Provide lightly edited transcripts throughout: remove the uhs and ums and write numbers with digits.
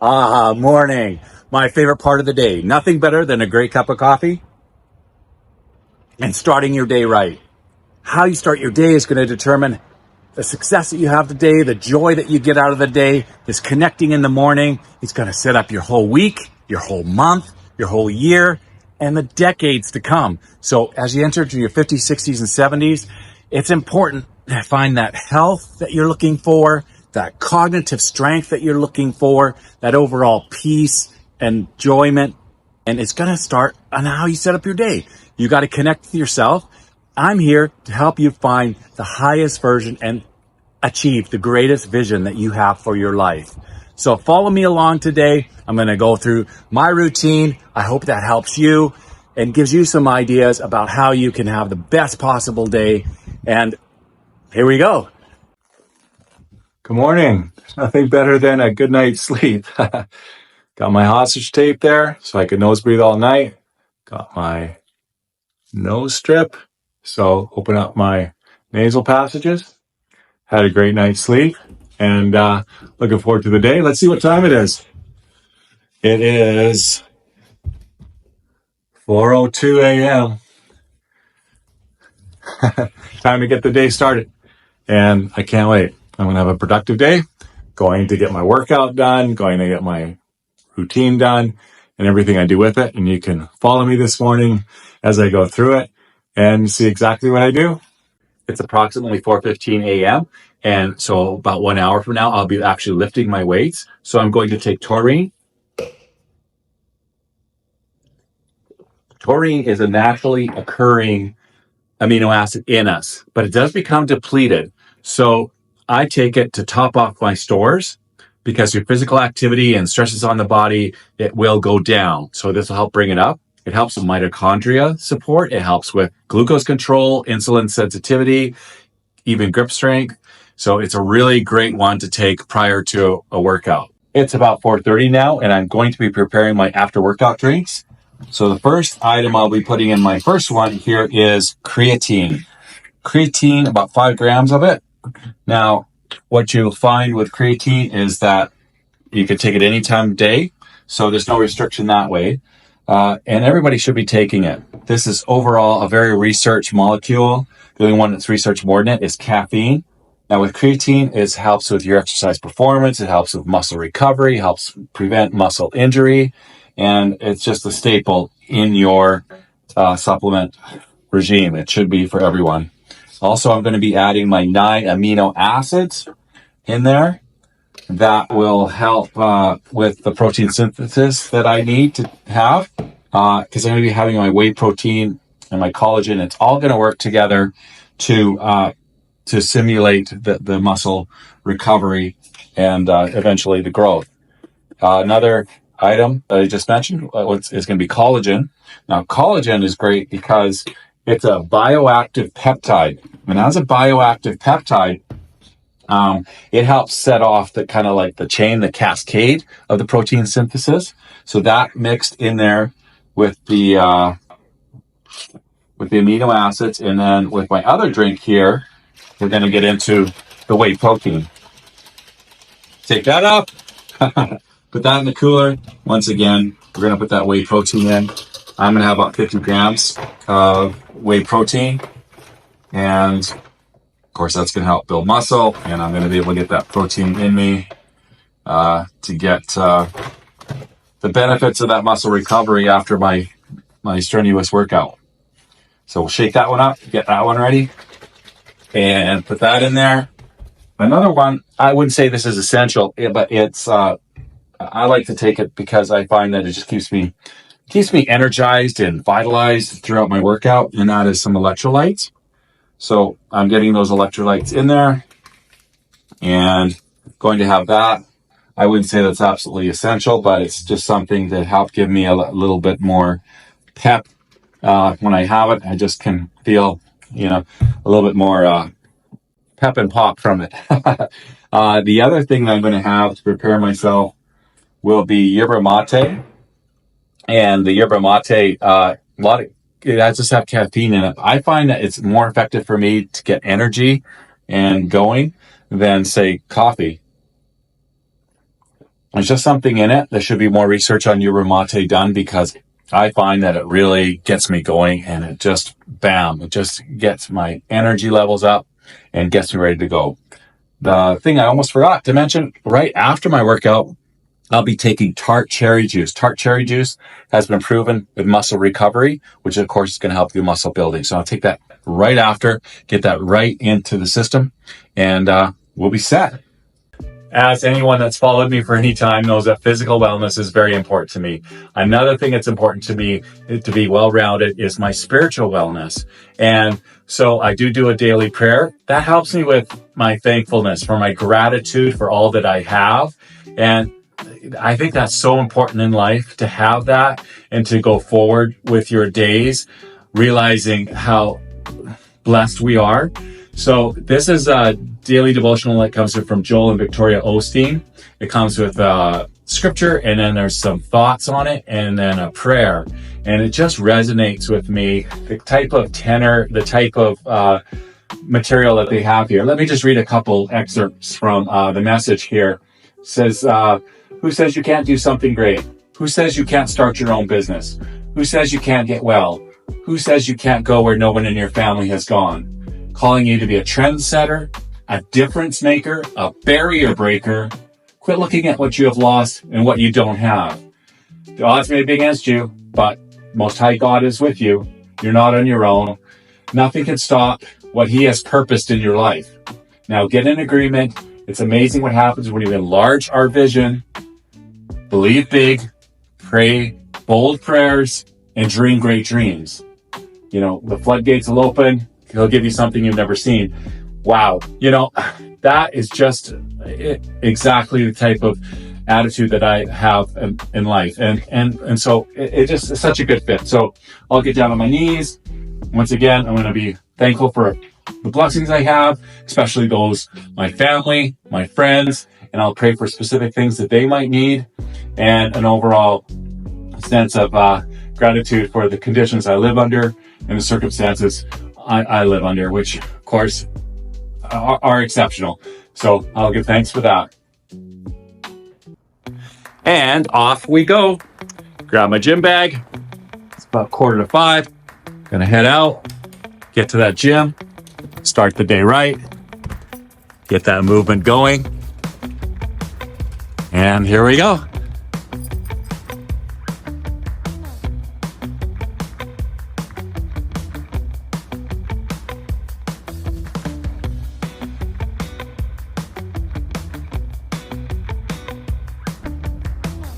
Morning. My favorite part of the day. Nothing better than a great cup of coffee and starting your day right. How you start your day is going to determine the success that you have today, the joy that you get out of the day, this connecting in the morning. It's going to set up your whole week, your whole month, your whole year, and the decades to come. So as you enter into your 50s, 60s, and 70s, it's important to find that health that you're looking for, that cognitive strength that you're looking for, that overall peace and enjoyment. And it's going to start on how you set up your day. You got to connect with yourself. I'm here to help you find the highest version and achieve the greatest vision that you have for your life. So follow me along today. I'm going to go through my routine. I hope that helps you and gives you some ideas about how you can have the best possible day. And here we go. Good morning. There's nothing better than a good night's sleep. Got my hostage tape there so I can nose breathe all night. Got my nose strip, so open up my nasal passages. Had a great night's sleep and looking forward to the day. Let's see what time it is. It is 4:02 a.m. Time to get the day started. And I can't wait. I'm going to have a productive day. Going to get my workout done, going to get my routine done and everything I do with it. And you can follow me this morning as I go through it and see exactly what I do. It's approximately 4:15 a.m. And so about 1 hour from now, I'll be actually lifting my weights. So I'm going to take taurine. Taurine is a naturally occurring amino acid in us, but it does become depleted. So I take it to top off my stores because through physical activity and stresses on the body, it will go down. So this will help bring it up. It helps with mitochondria support. It helps with glucose control, insulin sensitivity, even grip strength. So it's a really great one to take prior to a workout. It's about 4:30 now, and I'm going to be preparing my after workout drinks. So the first item I'll be putting in my first one here is creatine. Creatine, about 5 grams of it. Now, what you'll find with creatine is that you can take it any time of day. So there's no restriction that way. And everybody should be taking it. This is overall a very researched molecule. The only one that's researched more than it is caffeine. Now with creatine, it helps with your exercise performance. It helps with muscle recovery, helps prevent muscle injury. And it's just a staple in your supplement regime. It should be for everyone. Also, I'm going to be adding my 9 amino acids in there. That will help with the protein synthesis that I need to have because I'm going to be having my whey protein and my collagen. It's all going to work together to simulate the muscle recovery and eventually the growth. Another item that I just mentioned is going to be collagen. Now, collagen is great because it's a bioactive peptide. And as a bioactive peptide, it helps set off the kind of like the chain, the cascade of the protein synthesis. So that mixed in there with the amino acids. And then with my other drink here, we're going to get into the whey protein. Take that up. Put that in the cooler. Once again, we're going to put that whey protein in. I'm going to have about 50 grams of whey protein. And of course, that's going to help build muscle. And I'm going to be able to get that protein in me to get the benefits of that muscle recovery after my strenuous workout. So we'll shake that one up, get that one ready, and put that in there. Another one, I wouldn't say this is essential, but it's I like to take it because I find that it just keeps me energized and vitalized throughout my workout, and that is some electrolytes. So I'm getting those electrolytes in there and going to have that. I wouldn't say that's absolutely essential, but it's just something that helped give me a little bit more pep. When I have it, I just can feel, a little bit more pep and pop from it. The other thing that I'm going to have to prepare myself will be yerba mate. And the yerba mate, it has just have caffeine in it. I find that it's more effective for me to get energy and going than, say, coffee. There's just something in it. There should be more research on yerba mate done, because I find that it really gets me going, and it just, bam, it just gets my energy levels up and gets me ready to go. The thing I almost forgot to mention, right after my workout, I'll be taking tart cherry juice. Tart cherry juice has been proven with muscle recovery, which of course is going to help you muscle building. So I'll take that right after, get that right into the system, and we'll be set. As anyone that's followed me for any time knows, that physical wellness is very important to me. Another thing that's important to me to be well-rounded is my spiritual wellness. And so I do a daily prayer. That helps me with my thankfulness, for my gratitude for all that I have. And I think that's so important in life, to have that and to go forward with your days, realizing how blessed we are. So this is a daily devotional that comes from Joel and Victoria Osteen. It comes with scripture, and then there's some thoughts on it, and then a prayer. And it just resonates with me, the type of tenor, the type of material that they have here. Let me just read a couple excerpts from the message here. It says, who says you can't do something great? Who says you can't start your own business? Who says you can't get well? Who says you can't go where no one in your family has gone? Calling you to be a trendsetter, a difference maker, a barrier breaker. Quit looking at what you have lost and what you don't have. The odds may be against you, but Most High God is with you. You're not on your own. Nothing can stop what He has purposed in your life. Now get in agreement. It's amazing what happens when you enlarge our vision, believe big, pray bold prayers, and dream great dreams. You know, the floodgates will open. He'll give you something you've never seen. Wow. You know, that is just exactly the type of attitude that I have in life. And so it just is such a good fit. So I'll get down on my knees. Once again, I'm going to be thankful for the blessings I have, especially those, my family, my friends, and I'll pray for specific things that they might need, and an overall sense of gratitude for the conditions I live under and the circumstances I live under, which of course are exceptional. So I'll give thanks for that. And off we go. Grab my gym bag. It's about 4:45. Gonna head out, get to that gym, start the day right, get that movement going. And here we go.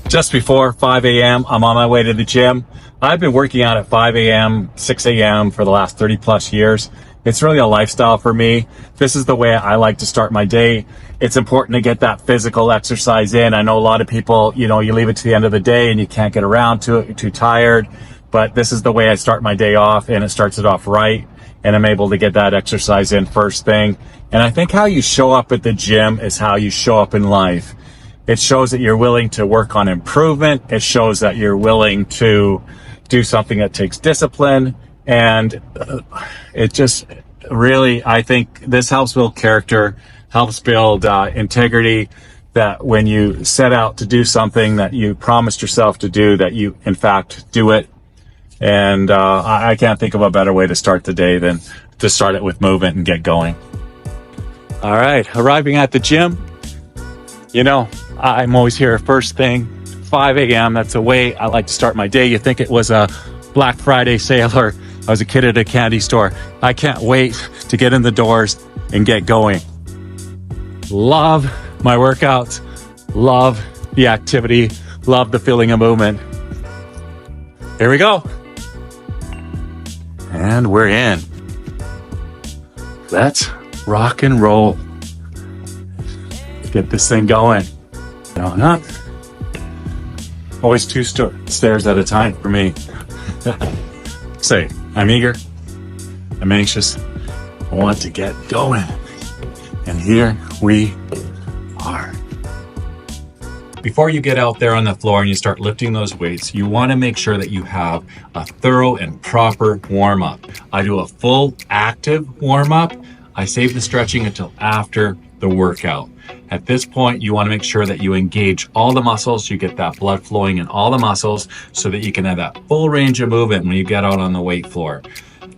Just before 5 a.m., I'm on my way to the gym. I've been working out at 5 a.m., 6 a.m. for the last 30 plus years. It's really a lifestyle for me. This is the way I like to start my day. It's important to get that physical exercise in. I know a lot of people, you leave it to the end of the day and you can't get around to it, you're too tired. But this is the way I start my day off, and it starts it off right. And I'm able to get that exercise in first thing. And I think how you show up at the gym is how you show up in life. It shows that you're willing to work on improvement. It shows that you're willing to do something that takes discipline. And it just really, I think this helps build character, helps build integrity, that when you set out to do something that you promised yourself to do, that you in fact do it. And I can't think of a better way to start the day than to start it with movement and get going. All right, arriving at the gym. I'm always here first thing, 5 a.m. That's the way I like to start my day. You think it was a Black Friday sale, or I was a kid at a candy store. I can't wait to get in the doors and get going. Love my workouts, love the activity, love the feeling of movement. Here we go. And we're in. Let's rock and roll. Get this thing going. Going up. Always two stairs at a time for me. Say, I'm eager. I'm anxious. I want to get going. And here we are. Before you get out there on the floor and you start lifting those weights, you want to make sure that you have a thorough and proper warm-up. I do a full active warm-up. I save the stretching until after the workout. At this point, you want to make sure that you engage all the muscles, you get that blood flowing in all the muscles so that you can have that full range of movement when you get out on the weight floor.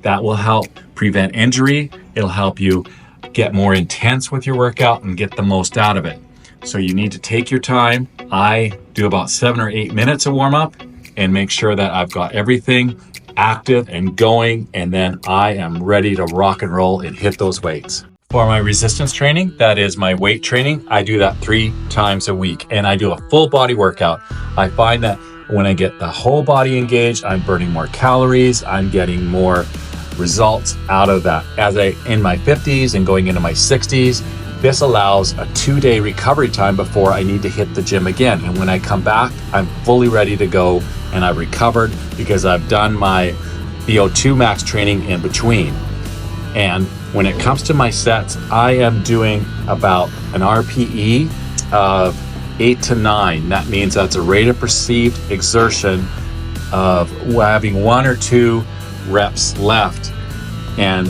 That will help prevent injury. It'll help you get more intense with your workout and get the most out of it. So you need to take your time. I do about 7 or 8 minutes of warm up and make sure that I've got everything active and going, and then I am ready to rock and roll and hit those weights. For my resistance training, that is my weight training, I do that 3 times a week, and I do a full body workout. I find that when I get the whole body engaged, I'm burning more calories, I'm getting more results out of that. As I in my 50s and going into my 60s, this allows a 2-day recovery time before I need to hit the gym again. And when I come back, I'm fully ready to go and I've recovered because I've done my VO2 max training in between. And when it comes to my sets, I am doing about an RPE of 8 to 9. That means that's a rate of perceived exertion of having 1 or 2 reps left. And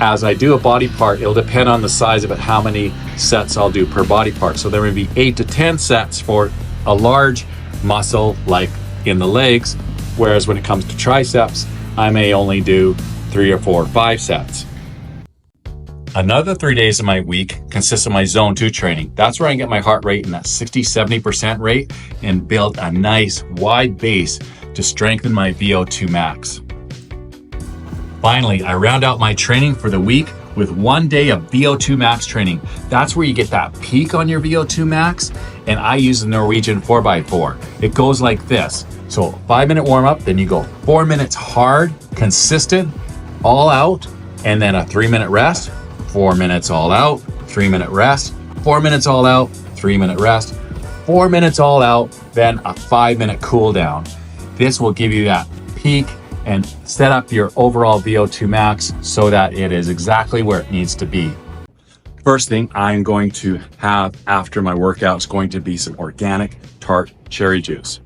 as I do a body part, it'll depend on the size of it, how many sets I'll do per body part. So there may be 8 to 10 sets for a large muscle like in the legs, whereas when it comes to triceps, I may only do 3 or 4 or 5 sets. Another 3 days of my week consists of my zone 2 training. That's where I can get my heart rate in that 60-70% rate and build a nice wide base to strengthen my VO2 max. Finally, I round out my training for the week with 1 day of VO2 max training. That's where you get that peak on your VO2 max, and I use the Norwegian 4x4. It goes like this. So 5-minute warm up, then you go 4 minutes hard, consistent, all out, and then a 3-minute rest, 4 minutes all out, 3-minute rest, 4 minutes all out, 3-minute rest, 4 minutes all out, then a 5-minute cool down. This will give you that peak and set up your overall VO2 max so that it is exactly where it needs to be. First thing I'm going to have after my workout is going to be some organic tart cherry juice.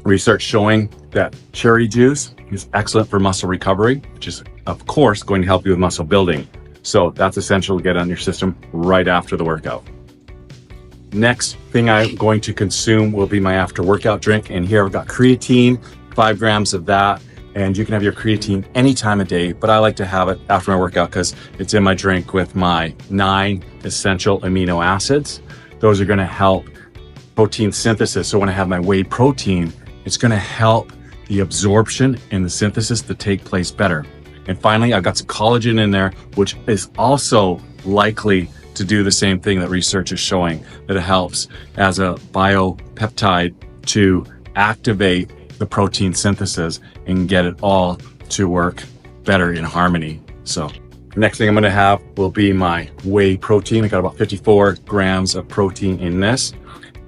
Research showing that cherry juice is excellent for muscle recovery, which is of course going to help you with muscle building. So that's essential to get on your system right after the workout. Next thing I'm going to consume will be my after workout drink. And here I've got creatine, 5 grams of that. And you can have your creatine any time of day, but I like to have it after my workout because it's in my drink with my 9 essential amino acids. Those are going to help protein synthesis. So when I have my whey protein, it's going to help the absorption and the synthesis to take place better. And finally, I've got some collagen in there, which is also likely to do the same thing that research is showing, that it helps as a biopeptide to activate the protein synthesis and get it all to work better in harmony. So next thing I'm going to have will be my whey protein. I got about 54 grams of protein in this,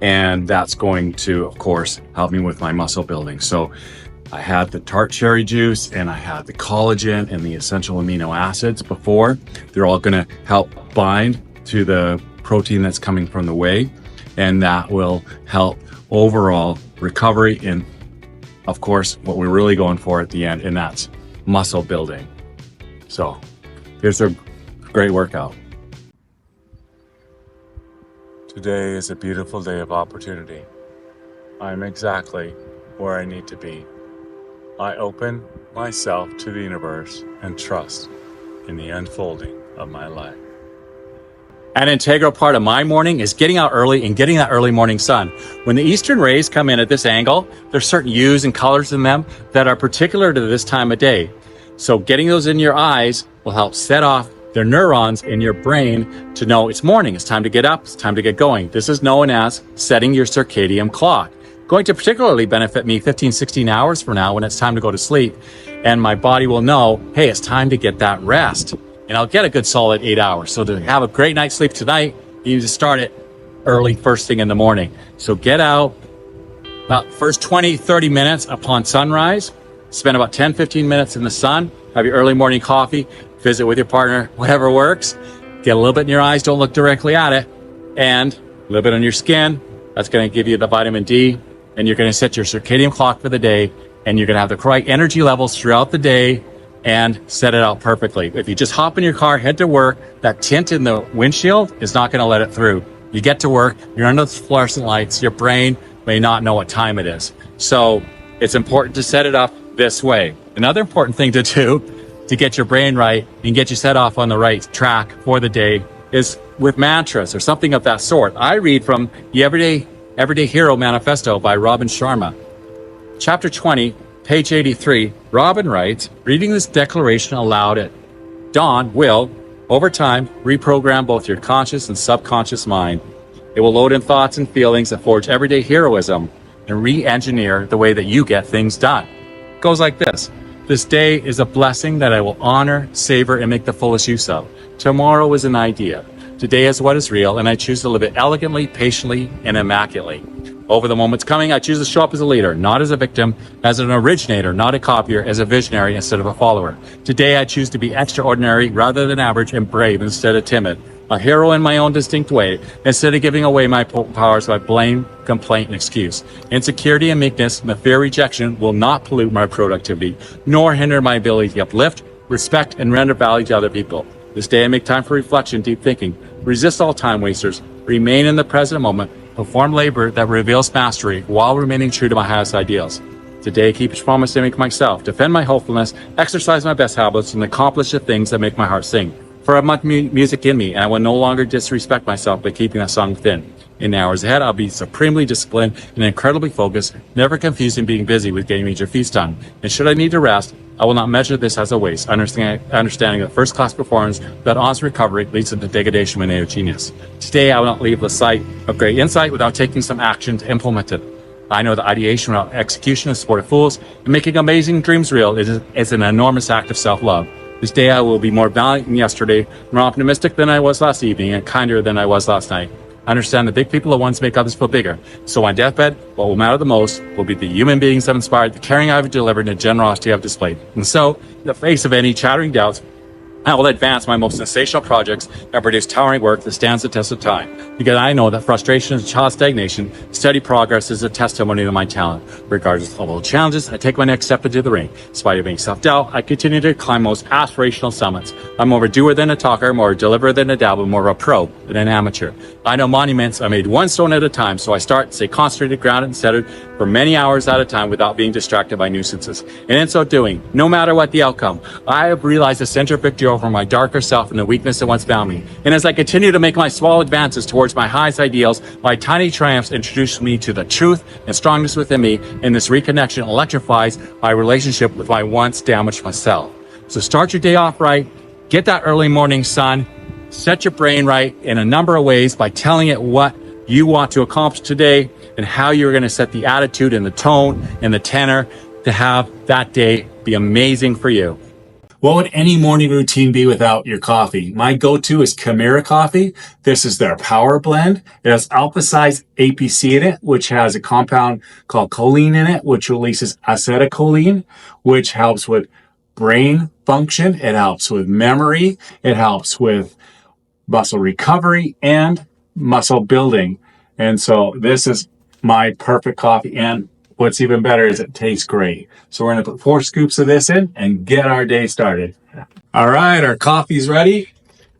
and that's going to, of course, help me with my muscle building. So I had the tart cherry juice and I had the collagen and the essential amino acids before. They're all going to help bind to the protein that's coming from the whey, and that will help overall recovery and, of course, what we're really going for at the end, and that's muscle building. So here's a great workout. Today is a beautiful day of opportunity. I'm exactly where I need to be. I open myself to the universe and trust in the unfolding of my life. An integral part of my morning is getting out early and getting that early morning sun. When the eastern rays come in at this angle, there's certain hues and colors in them that are particular to this time of day. So getting those in your eyes will help set off their neurons in your brain to know it's morning, it's time to get up, it's time to get going. This is known as setting your circadian clock. Going to particularly benefit me 15, 16 hours from now when it's time to go to sleep. And my body will know, hey, it's time to get that rest. And I'll get a good solid 8 hours. So to have a great night's sleep tonight, you need to start it early, first thing in the morning. So get out about first 20, 30 minutes upon sunrise, spend about 10, 15 minutes in the sun, have your early morning coffee, visit with your partner, whatever works. Get a little bit in your eyes, don't look directly at it, and a little bit on your skin. That's going to give you the vitamin D, and you're going to set your circadian clock for the day, and you're going to have the correct energy levels throughout the day and set it out perfectly. If you just hop in your car, head to work, that tint in the windshield is not going to let it through. You get to work, you're under the fluorescent lights, your brain may not know what time it is. So it's important to set it up this way. Another important thing to do to get your brain right and get you set off on the right track for the day is with mantras or something of that sort. I read from the Everyday Hero Manifesto by Robin Sharma. Chapter 20, page 83, Robin writes, reading this declaration aloud at dawn will, over time, reprogram both your conscious and subconscious mind. It will load in thoughts and feelings that forge everyday heroism and re-engineer the way that you get things done. It goes like this. This day is a blessing that I will honor, savor, and make the fullest use of. Tomorrow is an idea. Today is what is real, and I choose to live it elegantly, patiently, and immaculately. Over the moments coming, I choose to show up as a leader, not as a victim, as an originator, not a copier, as a visionary instead of a follower. Today, I choose to be extraordinary rather than average and brave instead of timid. A hero in my own distinct way, instead of giving away my powers by blame, complaint, and excuse. Insecurity and meekness, and the fear of rejection will not pollute my productivity, nor hinder my ability to uplift, respect, and render value to other people. This day I make time for reflection, deep thinking, resist all time wasters, remain in the present moment, perform labor that reveals mastery while remaining true to my highest ideals. Today I keep each promise to make myself, defend my hopefulness, exercise my best habits, and accomplish the things that make my heart sing. For I have much music in me, and I will no longer disrespect myself by keeping that song within. In the hours ahead, I'll be supremely disciplined and incredibly focused, never confusing being busy with getting major feats done. And should I need to rest, I will not measure this as a waste, understanding that first-class performance without honest recovery leads to the degradation of native genius. Today, I will not leave the sight of great insight without taking some action to implement it. I know that ideation without execution is sport of fools, and making amazing dreams real is an enormous act of self-love. This day I will be more valiant than yesterday, more optimistic than I was last evening, and kinder than I was last night. I understand that big people are ones make others feel bigger. So on deathbed, what will matter the most will be the human beings I've inspired, the caring I've delivered, and the generosity I've displayed. And so, in the face of any chattering doubts, I will advance my most sensational projects and produce towering work that stands the test of time. Because I know that frustration is a child stagnation, steady progress is a testimony to my talent. Regardless of all the challenges, I take my next step into the ring. In spite of any self-doubt, I continue to climb most aspirational summits. I'm more of a doer than a talker, more a deliverer than a dabbler, more of a pro than an amateur. I know monuments are made one stone at a time, so I start, stay concentrated, grounded, and centered for many hours at a time without being distracted by nuisances. And in so doing, no matter what the outcome, I have realized the center of victory over my darker self and the weakness that once bound me. And as I continue to make my small advances towards my highest ideals, my tiny triumphs introduce me to the truth and strongness within me, and this reconnection electrifies my relationship with my once damaged myself. So start your day off right, get that early morning sun, set your brain right in a number of ways by telling it what you want to accomplish today and how you're going to set the attitude and the tone and the tenor to have that day be amazing for you. What would any morning routine be without your coffee? My go-to is Chimera coffee. This is their power blend. It has alpha-size APC in it, which has a compound called choline in it, which releases acetylcholine, which helps with brain function. It helps with memory. It helps with muscle recovery and muscle building. And so this is my perfect coffee. And what's even better is it tastes great. So we're going to put 4 scoops of this in and get our day started. All right, our coffee's ready.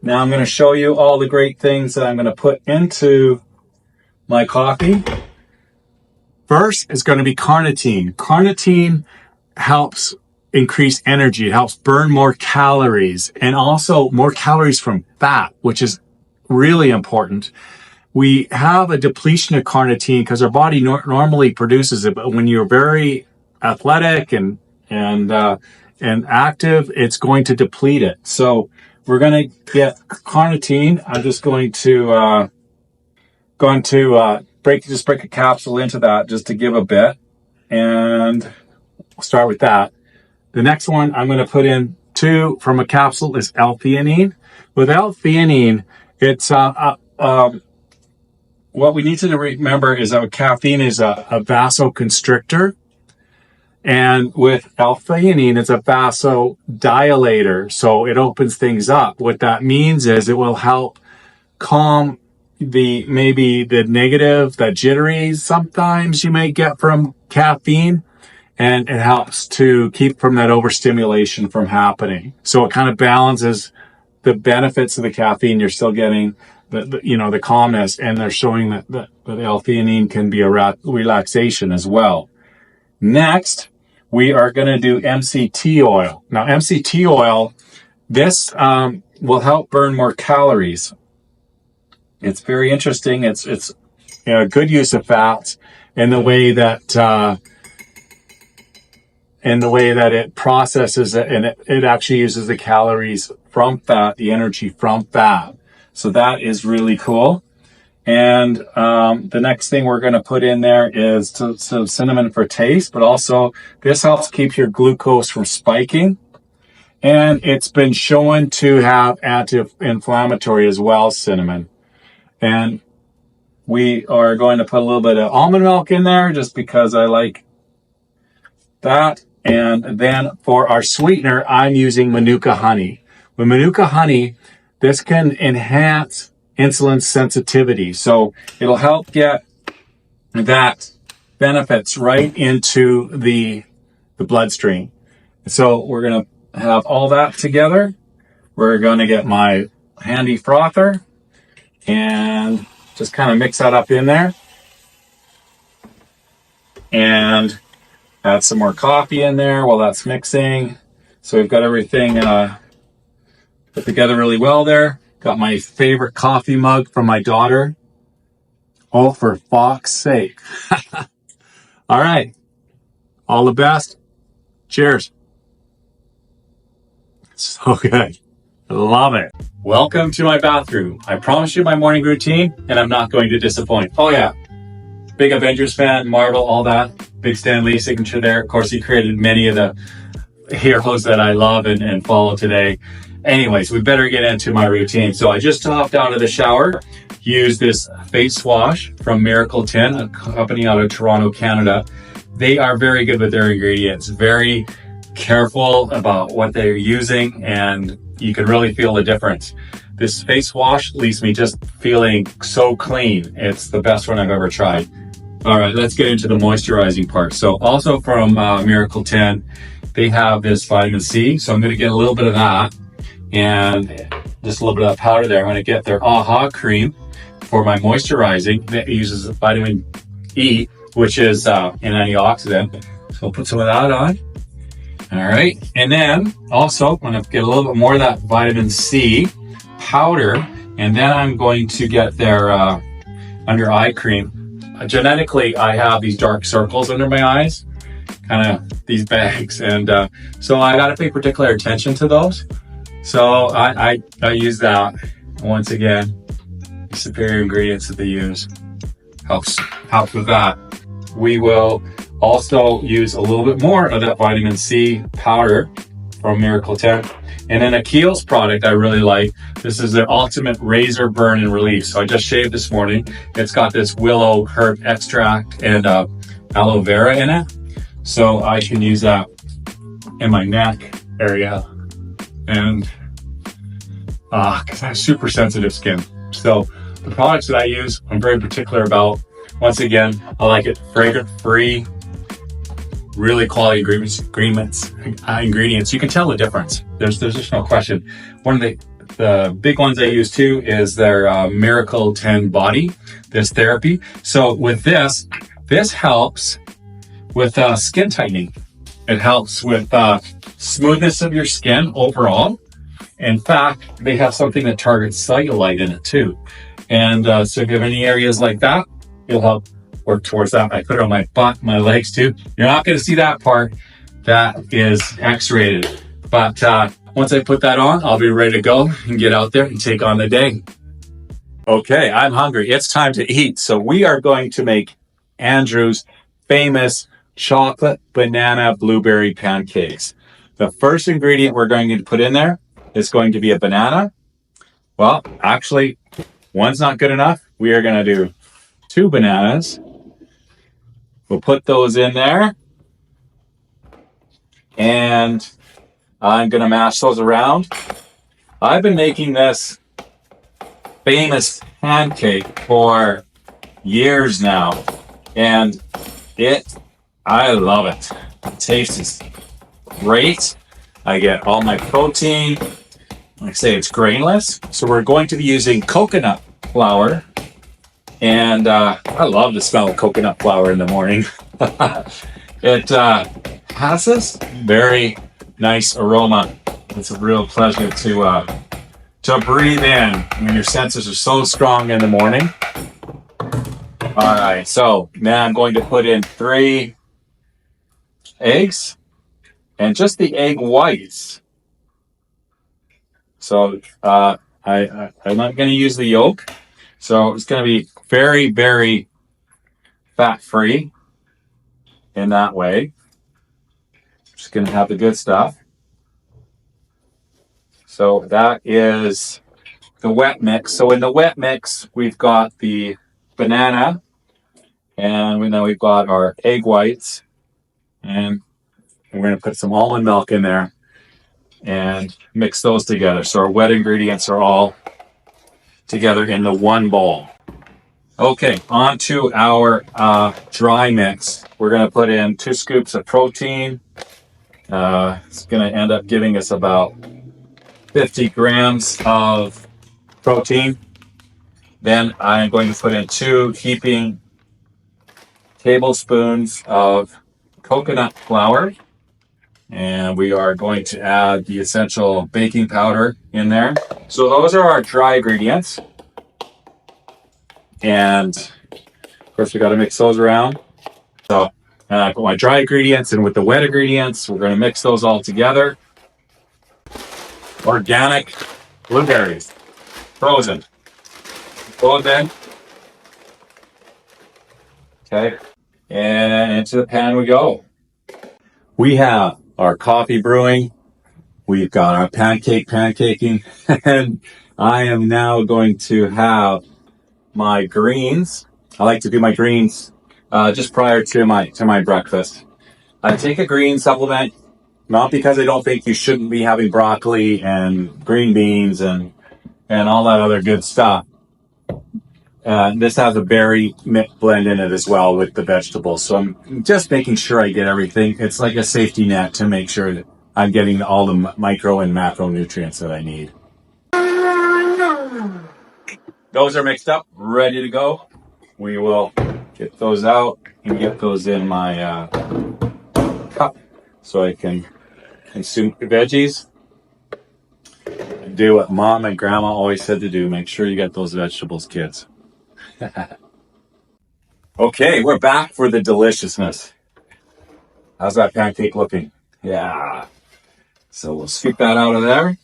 Now I'm going to show you all the great things that I'm going to put into my coffee. First is going to be carnitine. Carnitine helps increase energy. It helps burn more calories and also more calories from fat, which is really important. We have a depletion of carnitine because our body normally produces it, but when you're very athletic and active, it's going to deplete it. So we're going to get carnitine. I'm just going to break a capsule into that just to give a bit, and we'll start with that. The next one I'm going to put in 2 from a capsule is L-theanine. With L-theanine, it's what we need to remember is that caffeine is a vasoconstrictor. And with L-theanine, it's a vasodilator. So it opens things up. What that means is it will help calm the negative, the jitteries sometimes you may get from caffeine. and it helps to keep from that overstimulation from happening. So it kind of balances the benefits of the caffeine. You're still getting the calmness, and they're showing that the L-theanine can be a relaxation as well. Next, we are going to do MCT oil. Now, MCT oil, this will help burn more calories. It's very interesting. It's a good use of fats in the way that it processes it, and it actually uses the calories from fat, the energy from fat. So that is really cool. And the next thing we're going to put in there is some cinnamon for taste, but also this helps keep your glucose from spiking. And it's been shown to have anti-inflammatory as well, cinnamon. And we are going to put a little bit of almond milk in there just because I like that. And then for our sweetener, I'm using Manuka honey. With Manuka honey, this can enhance insulin sensitivity. So it'll help get that benefits right into the bloodstream. So we're going to have all that together. We're going to get my handy frother and just kind of mix that up in there. And add some more coffee in there while that's mixing. So we've got everything put together really well there. Got my favorite coffee mug from my daughter. Oh, for fuck's sake. All right. All the best. Cheers. So good. I love it. Welcome to my bathroom. I promise you my morning routine, and I'm not going to disappoint. Oh yeah. Big Avengers fan, Marvel, all that. Big Stan Lee signature there. Of course, he created many of the heroes that I love and follow today. Anyways, we better get into my routine. So I just hopped out of the shower, used this face wash from Miracle Tin, a company out of Toronto, Canada. They are very good with their ingredients, very careful about what they're using, and you can really feel the difference. This face wash leaves me just feeling so clean. It's the best one I've ever tried. All right, let's get into the moisturizing part. So also from Miracle Tin, they have this vitamin C. So I'm going to get a little bit of that and just a little bit of that powder there. I'm going to get their AHA cream for my moisturizing. That uses vitamin E, which is an antioxidant. So I'll put some of that on. All right. And then also I'm going to get a little bit more of that vitamin C powder. And then I'm going to get their under eye cream. Genetically, I have these dark circles under my eyes, kind of these bags. And so I got to pay particular attention to those. So I use that. Once again, the superior ingredients that they use helps with that. We will also use a little bit more of that vitamin C powder from Miracle Tin. And then a Kiehl's product I really like. This is their ultimate razor burn and relief. So I just shaved this morning. It's got this willow herb extract and aloe vera in it. So I can use that in my neck area. And because I have super sensitive skin. So the products that I use, I'm very particular about. Once again, I like it fragrance free, really quality ingredients. You can tell the difference. There's just no question. One of the big ones I use too is their Miracle 10 Body, this therapy. So with this helps with skin tightening. It helps with smoothness of your skin overall. In fact, they have something that targets cellulite in it too. And so if you have any areas like that, it'll help work towards that. I put it on my butt, my legs too. You're not going to see that part. That is X-rated. But once I put that on, I'll be ready to go and get out there and take on the day. Okay, I'm hungry. It's time to eat. So we are going to make Andrew's famous chocolate banana blueberry pancakes. The first ingredient we're going to put in there is going to be a banana. Well, actually, one's not good enough. We are going to do 2 bananas. We'll put those in there. And I'm going to mash those around. I've been making this famous pancake for years now. And it I love it. The taste is great. I get all my protein. Like I say, it's grainless. So we're going to be using coconut flour. And I love the smell of coconut flour in the morning. It has this very nice aroma. It's a real pleasure to breathe in when your senses are so strong in the morning. All right, so now I'm going to put in 3 eggs and just the egg whites. So I'm not going to use the yolk. So it's going to be very, very fat-free in that way. Just going to have the good stuff. So that is the wet mix. So in the wet mix, we've got the banana, and we've got our egg whites, and we're going to put some almond milk in there and mix those together. So our wet ingredients are all together in the one bowl. Okay, on to our dry mix. We're going to put in 2 scoops of protein. It's going to end up giving us about 50 grams of protein. Then I'm going to put in 2 heaping tablespoons of coconut flour. And we are going to add the essential baking powder in there. So those are our dry ingredients. And of course, we got to mix those around. So I put my dry ingredients in with the wet ingredients. We're going to mix those all together. Organic blueberries, frozen. Throw it in. Okay, and into the pan we go. We have our coffee brewing. We've got our pancaking, and I am now going to have my greens. I like to do my greens just prior to my breakfast. I take a green supplement, not because I don't think you shouldn't be having broccoli and green beans and all that other good stuff. This has a berry blend in it as well with the vegetables. So I'm just making sure I get everything. It's like a safety net to make sure that I'm getting all the micro and macronutrients that I need. Those are mixed up, ready to go. We will get those out and get those in my cup so I can consume the veggies. And do what Mom and Grandma always said to do. Make sure you get those vegetables, kids. Okay, we're back for the deliciousness. How's that pancake looking? Yeah. So we'll scoop that out of there.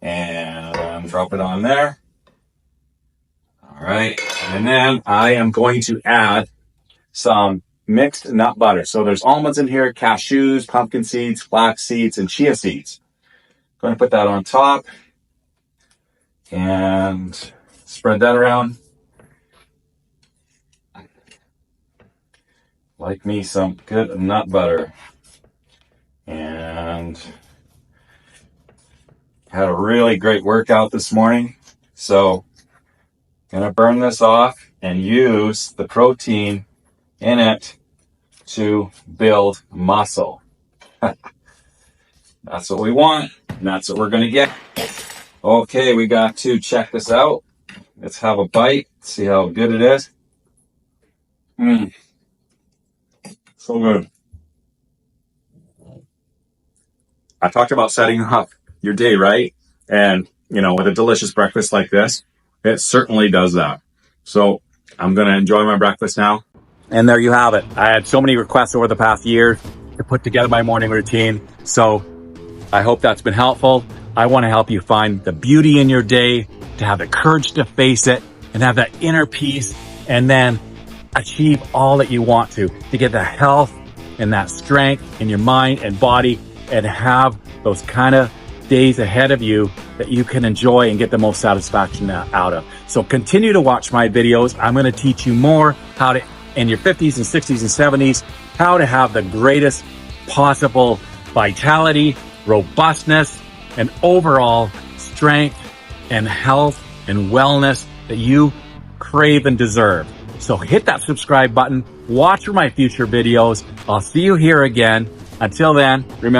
And drop it on there. All right. And then I am going to add some mixed nut butter. So there's almonds in here, cashews, pumpkin seeds, flax seeds, and chia seeds. Going to put that on top and spread that around. Like me some good nut butter. And had a really great workout this morning. So gonna burn this off and use the protein in it to build muscle. That's what we want, and that's what we're gonna get. Okay, we got to check this out. Let's have a bite, see how good it is. So good. I talked about setting up your day, right? And, with a delicious breakfast like this, it certainly does that. So I'm going to enjoy my breakfast now. And there you have it. I had so many requests over the past year to put together my morning routine. So I hope that's been helpful. I want to help you find the beauty in your day, to have the courage to face it and have that inner peace, and then achieve all that you want to get that health and that strength in your mind and body, and have those kind of days ahead of you that you can enjoy and get the most satisfaction out of. So continue to watch my videos. I'm going to teach you more how to, in your 50s and 60s and 70s, how to have the greatest possible vitality, robustness, and overall strength and health and wellness that you crave and deserve. So hit that subscribe button, watch for my future videos. I'll see you here again. Until then, remember,